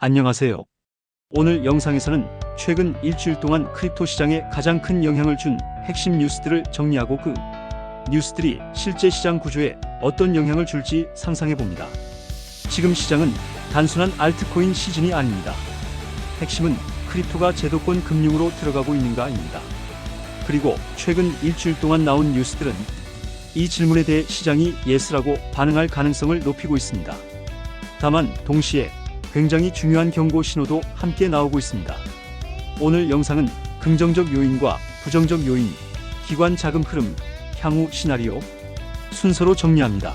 안녕하세요. 오늘 영상에서는 최근 일주일 동안 크립토 시장에 가장 큰 영향을 준 핵심 뉴스들을 정리하고 그 뉴스들이 실제 시장 구조에 어떤 영향을 줄지 상상해 봅니다. 지금 시장은 단순한 알트코인 시즌이 아닙니다. 핵심은 크립토가 제도권 금융으로 들어가고 있는가입니다. 그리고 최근 일주일 동안 나온 뉴스들은 이 질문에 대해 시장이 예스라고 반응할 가능성을 높이고 있습니다. 다만 동시에 굉장히 중요한 경고 신호도 함께 나오고 있습니다. 오늘 영상은 긍정적 요인과 부정적 요인, 기관 자금 흐름, 향후 시나리오 순서로 정리합니다.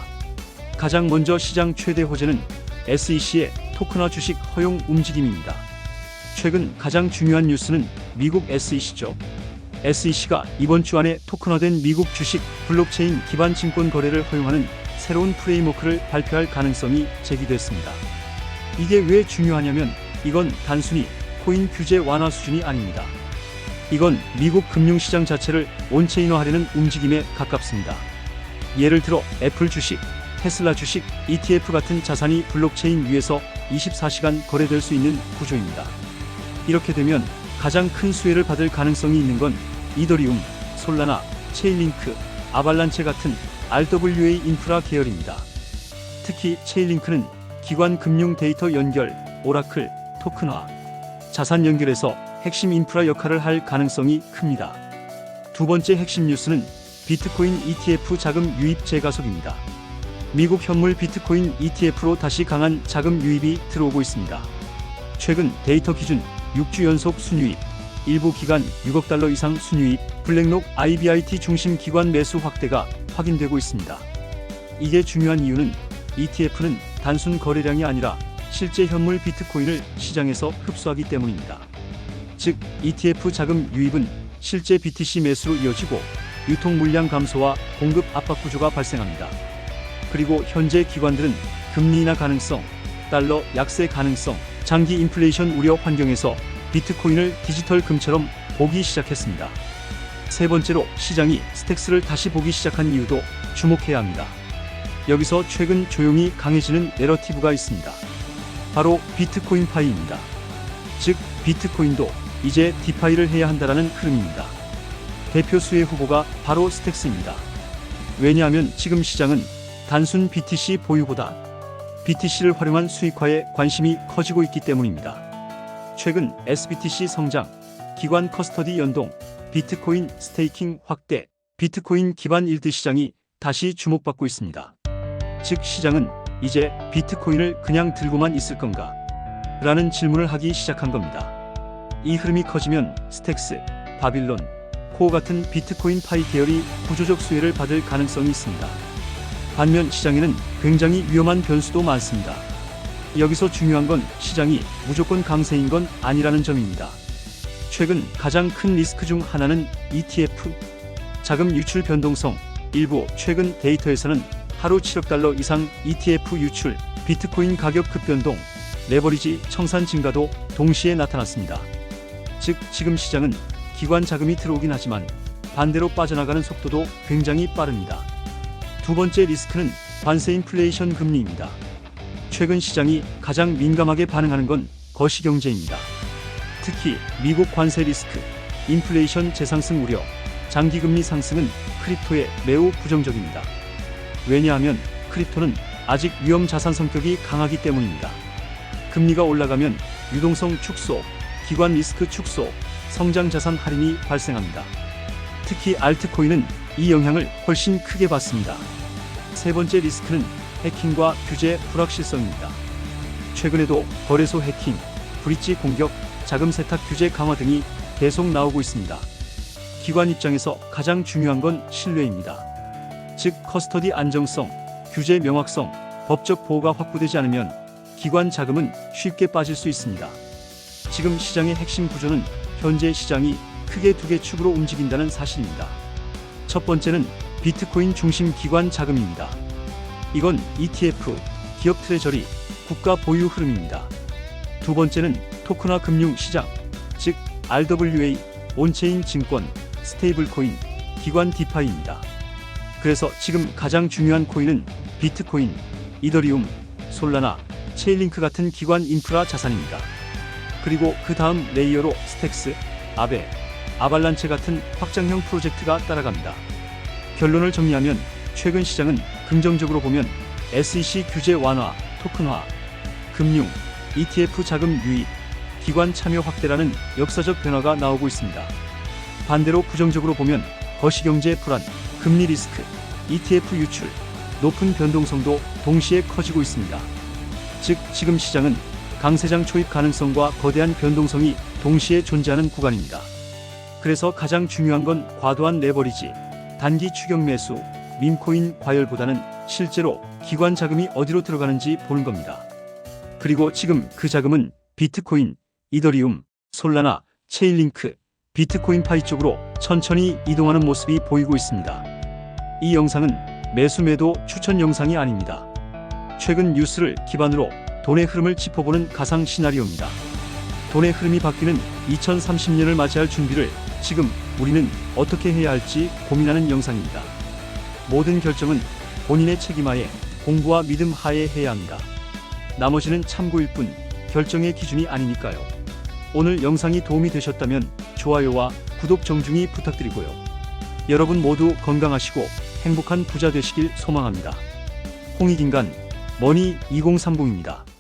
가장 먼저 시장 최대 호재는 SEC의 토큰화 주식 허용 움직임입니다. 최근 가장 중요한 뉴스는 미국 SEC죠. SEC가 이번 주 안에 토큰화된 미국 주식 블록체인 기반 증권 거래를 허용하는 새로운 프레임워크를 발표할 가능성이 제기됐습니다. 이게 왜 중요하냐면 이건 단순히 코인 규제 완화 수준이 아닙니다. 이건 미국 금융시장 자체를 온체인화하려는 움직임에 가깝습니다. 예를 들어 애플 주식, 테슬라 주식, ETF 같은 자산이 블록체인 위에서 24시간 거래될 수 있는 구조입니다. 이렇게 되면 가장 큰 수혜를 받을 가능성이 있는 건 이더리움, 솔라나, 체인링크, 아발란체 같은 RWA 인프라 계열입니다. 특히 체인링크는 기관 금융 데이터 연결, 오라클, 토큰화, 자산 연결에서 핵심 인프라 역할을 할 가능성이 큽니다. 두 번째 핵심 뉴스는 비트코인 ETF 자금 유입 재가속입니다. 미국 현물 비트코인 ETF로 다시 강한 자금 유입이 들어오고 있습니다. 최근 데이터 기준 6주 연속 순유입, 일부 기간 6억 달러 이상 순유입, 블랙록 IBIT 중심 기관 매수 확대가 확인되고 있습니다. 이게 중요한 이유는 ETF는 단순 거래량이 아니라 실제 현물 비트코인을 시장에서 흡수하기 때문입니다. 즉, ETF 자금 유입은 실제 BTC 매수로 이어지고 유통 물량 감소와 공급 압박 구조가 발생합니다. 그리고 현재 기관들은 금리 인하 가능성, 달러 약세 가능성, 장기 인플레이션 우려 환경에서 비트코인을 디지털 금처럼 보기 시작했습니다. 세 번째로 시장이 스택스를 다시 보기 시작한 이유도 주목해야 합니다. 여기서 최근 조용히 강해지는 내러티브가 있습니다. 바로 비트코인 파이입니다. 즉, 비트코인도 이제 디파이를 해야 한다라는 흐름입니다. 대표 수혜 후보가 바로 스택스입니다. 왜냐하면 지금 시장은 단순 BTC 보유보다 BTC를 활용한 수익화에 관심이 커지고 있기 때문입니다. 최근 SBTC 성장, 기관 커스터디 연동, 비트코인 스테이킹 확대, 비트코인 기반 일드 시장이 다시 주목받고 있습니다. 즉, 시장은 이제 비트코인을 그냥 들고만 있을 건가? 라는 질문을 하기 시작한 겁니다. 이 흐름이 커지면 스택스, 바빌론, 코어 같은 비트코인 파이 계열이 구조적 수혜를 받을 가능성이 있습니다. 반면 시장에는 굉장히 위험한 변수도 많습니다. 여기서 중요한 건 시장이 무조건 강세인 건 아니라는 점입니다. 최근 가장 큰 리스크 중 하나는 ETF, 자금 유출 변동성, 일부 최근 데이터에서는 하루 7억 달러 이상 ETF 유출, 비트코인 가격 급변동, 레버리지 청산 증가도 동시에 나타났습니다. 즉, 지금 시장은 기관 자금이 들어오긴 하지만 반대로 빠져나가는 속도도 굉장히 빠릅니다. 두 번째 리스크는 관세 인플레이션 금리입니다. 최근 시장이 가장 민감하게 반응하는 건 거시경제입니다. 특히 미국 관세 리스크, 인플레이션 재상승 우려, 장기금리 상승은 크립토에 매우 부정적입니다. 왜냐하면 크립토는 아직 위험 자산 성격이 강하기 때문입니다. 금리가 올라가면 유동성 축소, 기관 리스크 축소, 성장 자산 할인이 발생합니다. 특히 알트코인은 이 영향을 훨씬 크게 받습니다. 세 번째 리스크는 해킹과 규제 불확실성입니다. 최근에도 거래소 해킹, 브릿지 공격, 자금 세탁 규제 강화 등이 계속 나오고 있습니다. 기관 입장에서 가장 중요한 건 신뢰입니다. 즉, 커스터디 안정성, 규제 명확성, 법적 보호가 확보되지 않으면 기관 자금은 쉽게 빠질 수 있습니다. 지금 시장의 핵심 구조는 현재 시장이 크게 두 개 축으로 움직인다는 사실입니다. 첫 번째는 비트코인 중심 기관 자금입니다. 이건 ETF, 기업 트레저리, 국가 보유 흐름입니다. 두 번째는 토큰화 금융 시장, 즉 RWA, 온체인 증권, 스테이블코인, 기관 디파이입니다. 그래서 지금 가장 중요한 코인은 비트코인, 이더리움, 솔라나, 체인링크 같은 기관 인프라 자산입니다. 그리고 그 다음 레이어로 스택스, 아베, 아발란체 같은 확장형 프로젝트가 따라갑니다. 결론을 정리하면 최근 시장은 긍정적으로 보면 SEC 규제 완화, 토큰화, 금융, ETF 자금 유입, 기관 참여 확대라는 역사적 변화가 나오고 있습니다. 반대로 부정적으로 보면 거시경제 불안, 금리 리스크, ETF 유출, 높은 변동성도 동시에 커지고 있습니다. 즉 지금 시장은 강세장 초입 가능성과 거대한 변동성이 동시에 존재하는 구간입니다. 그래서 가장 중요한 건 과도한 레버리지, 단기 추격 매수, 밈코인 과열보다는 실제로 기관 자금이 어디로 들어가는지 보는 겁니다. 그리고 지금 그 자금은 비트코인, 이더리움, 솔라나, 체인링크, 비트코인 파이 쪽으로 천천히 이동하는 모습이 보이고 있습니다. 이 영상은 매수 매도 추천 영상이 아닙니다. 최근 뉴스를 기반으로 돈의 흐름을 짚어보는 가상 시나리오입니다. 돈의 흐름이 바뀌는 2030년을 맞이할 준비를 지금 우리는 어떻게 해야 할지 고민하는 영상입니다. 모든 결정은 본인의 책임하에 공부와 믿음 하에 해야 합니다. 나머지는 참고일 뿐 결정의 기준이 아니니까요. 오늘 영상이 도움이 되셨다면 좋아요와 구독 정중히 부탁드리고요. 여러분 모두 건강하시고 행복한 부자 되시길 소망합니다. 홍익인간 머니2030입니다.